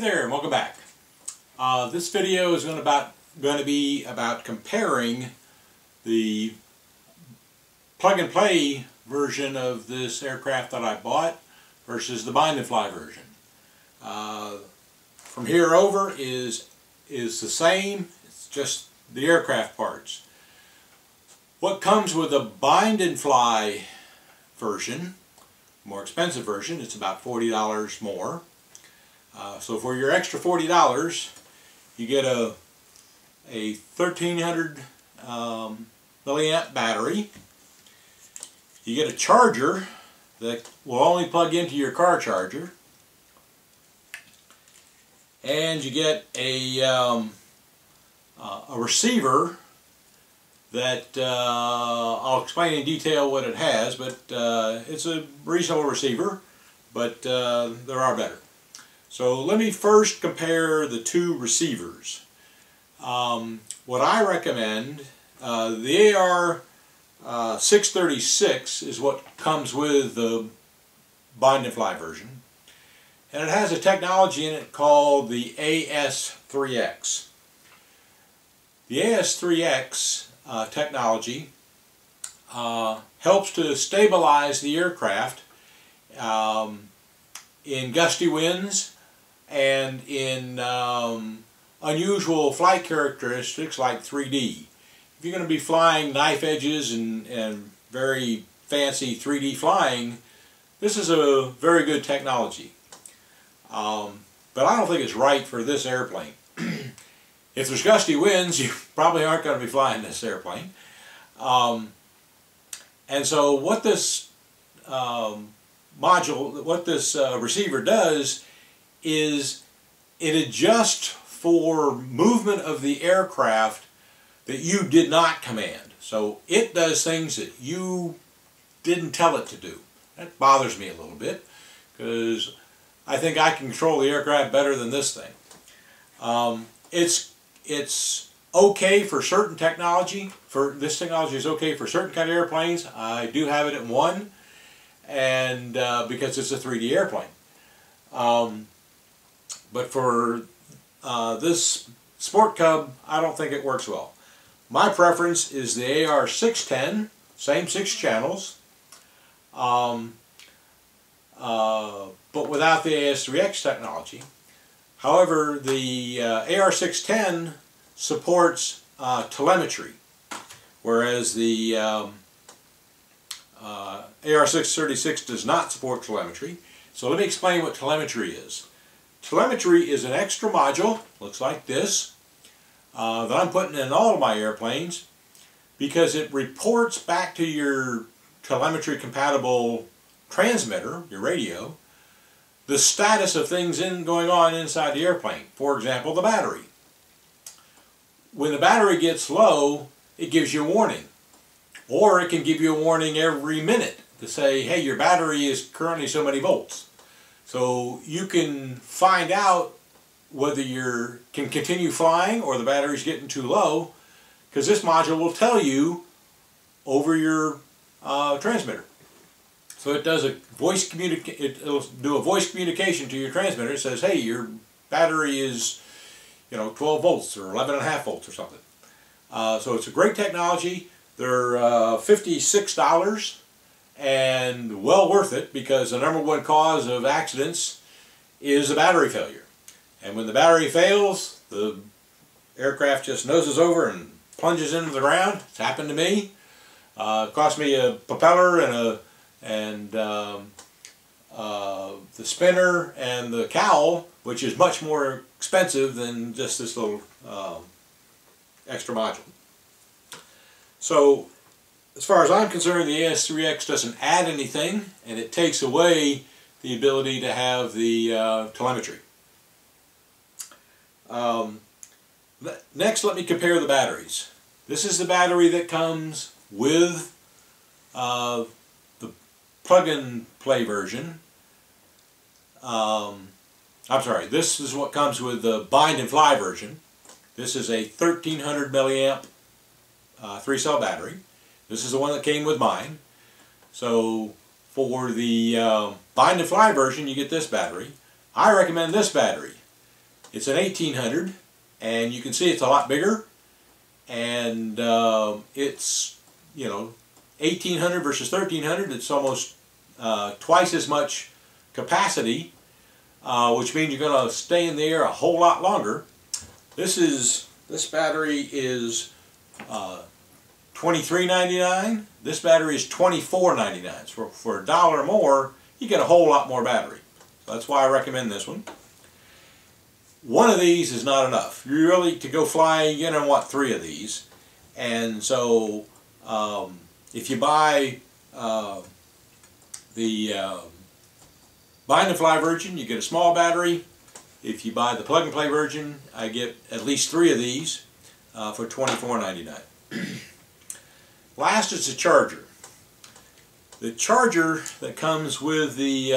there, and welcome back. This video is going to be about comparing the plug-and-play version of this aircraft that I bought versus the bind-and-fly version. From here over is the same, it's just the aircraft parts. What comes with a bind-and-fly version, more expensive version, it's about $40 more. So for your extra $40, you get a 1300 milliamp battery. You get a charger that will only plug into your car charger, and you get a receiver that I'll explain in detail what it has, but it's a reasonable receiver, but there are better. So let me first compare the two receivers. What I recommend, the SC03 is what comes with the bind-and-fly version, and it has a technology in it called the AS3X. The AS3X technology helps to stabilize the aircraft in gusty winds and in unusual flight characteristics like 3D. If you're going to be flying knife edges and very fancy 3D flying, this is a very good technology. But I don't think it's right for this airplane. If there's gusty winds, you probably aren't going to be flying this airplane. And so what this receiver does is it adjusts for movement of the aircraft that you did not command. So it does things that you didn't tell it to do. That bothers me a little bit because I think I can control the aircraft better than this thing. It's okay for certain technology. This technology is okay for certain kind of airplanes. I do have it at one, and because it's a 3D airplane. But for this Sport Cub, I don't think it works well. My preference is the AR610, same 6 channels, but without the AS3X technology. However, the AR610 supports telemetry, whereas the AR636 does not support telemetry. So let me explain what telemetry is. Telemetry is an extra module, looks like this, that I'm putting in all of my airplanes because it reports back to your telemetry compatible transmitter, your radio, the status of things going on inside the airplane. For example, the battery. When the battery gets low, it gives you a warning. Or it can give you a warning every minute to say, hey, your battery is currently so many volts. So you can find out whether you can continue flying or the battery's getting too low, because this module will tell you over your transmitter. So it does it'll do a voice communication to your transmitter. It says, hey, your battery is 12 volts or 11.5 volts or something. So it's a great technology. They're $56 and well worth it because the #1 cause of accidents is a battery failure. And when the battery fails, the aircraft just noses over and plunges into the ground. It's happened to me. It cost me a propeller and the spinner and the cowl, which is much more expensive than just this little extra module. So as far as I'm concerned, the AS3X doesn't add anything, and it takes away the ability to have the telemetry. Next, let me compare the batteries. This is the battery that comes with the plug-and-play version. I'm sorry, this is what comes with the bind-and-fly version. This is a 1300 milliamp 3-cell battery. This is the one that came with mine. So for the bind-and-fly version, you get this battery. I recommend this battery. It's an 1800, and you can see it's a lot bigger, and it's, you know, 1800 versus 1300. It's almost twice as much capacity, which means you're going to stay in the air a whole lot longer. This battery is $23.99. This battery is $24.99. So for $1 more, you get a whole lot more battery. So that's why I recommend this one. One of these is not enough. You really, to go flying, you're going to want 3 of these. And so if you buy the Bind and Fly version, you get a small battery. If you buy the plug and play version, I get at least 3 of these for $24.99. Last is the charger. The charger that comes with the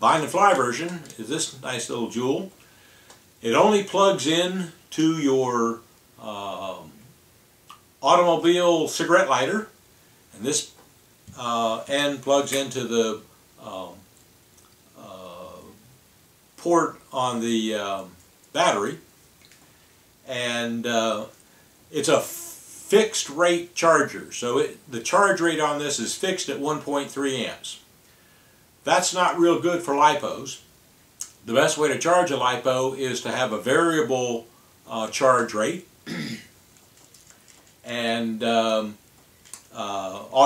Bind and Fly version is this nice little jewel. It only plugs in to your automobile cigarette lighter, and this end plugs into the port on the battery, and it's a fixed rate charger, so the charge rate on this is fixed at 1.3 amps. That's not real good for LiPos. The best way to charge a LiPo is to have a variable charge rate, and all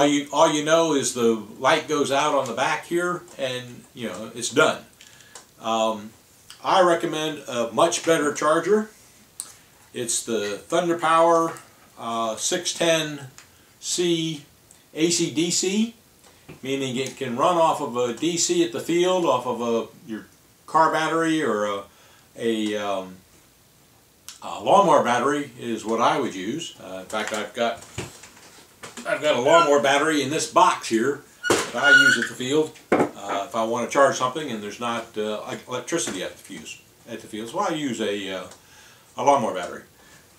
you know is the light goes out on the back here, and you know it's done. I recommend a much better charger. It's the Thunder Power 610C AC/DC, meaning it can run off of a DC at the field, off of your car battery, or a lawnmower battery is what I would use. In fact, I've got a lawnmower battery in this box here that I use at the field if I want to charge something and there's not electricity at the field. So I use a lawnmower battery.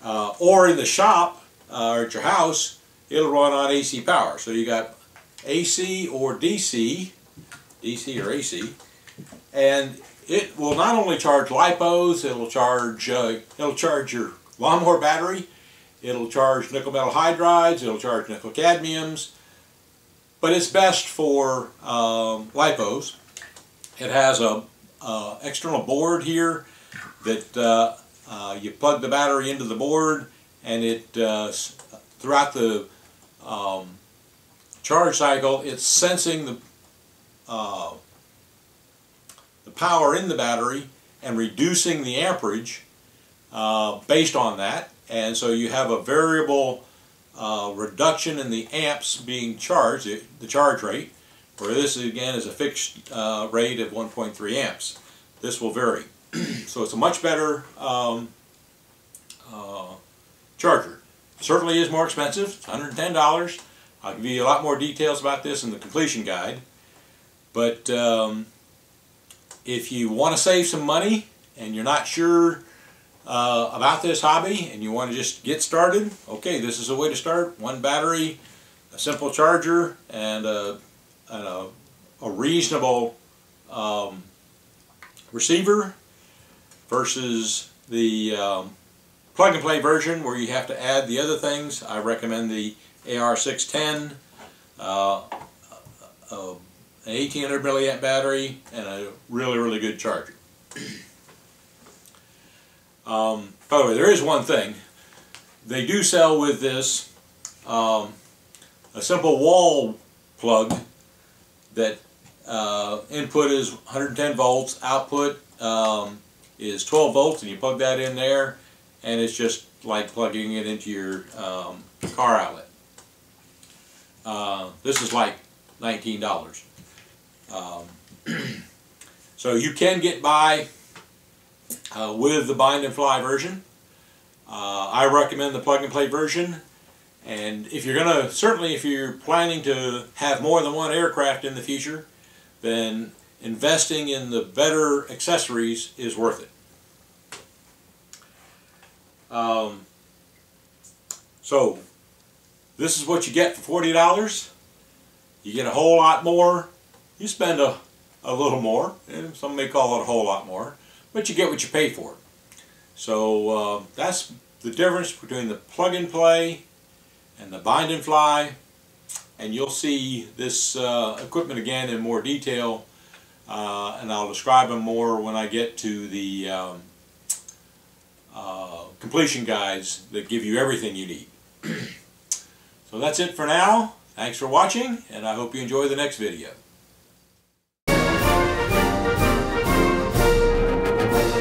Or in the shop or at your house, it'll run on AC power. So you got AC or DC or AC, and it will not only charge LiPos, it'll charge your lawnmower battery, it'll charge nickel metal hydrides, it'll charge nickel cadmiums, but it's best for LiPos. It has a external board here that you plug the battery into the board, and it throughout the charge cycle, it's sensing the power in the battery and reducing the amperage based on that, and so you have a variable reduction in the amps being charged, the charge rate, where this again is a fixed rate of 1.3 amps. This will vary. So it's a much better charger. Certainly is more expensive. It's $110. I'll give you a lot more details about this in the completion guide. But if you want to save some money and you're not sure about this hobby and you want to just get started, okay, this is a way to start. One battery, a simple charger, and a reasonable receiver, versus the plug and play version where you have to add the other things. I recommend the AR610, an 1800 milliamp battery, and a really good charger. By the way, there is one thing. They do sell with this a simple wall plug that input is 110 volts, output is 12 volts, and you plug that in there, and it's just like plugging it into your car outlet. This is like $19. So you can get by with the Bind and Fly version. I recommend the plug and play version, and if you're gonna, certainly if you're planning to have more than one aircraft in the future, then investing in the better accessories is worth it. So this is what you get for $40. You get a whole lot more. You spend a little more, and some may call it a whole lot more, but you get what you pay for. So that's the difference between the plug and play and the bind and fly. And you'll see this equipment again in more detail, and I'll describe them more when I get to the completion guides that give you everything you need. So that's it for now. Thanks for watching, and I hope you enjoy the next video.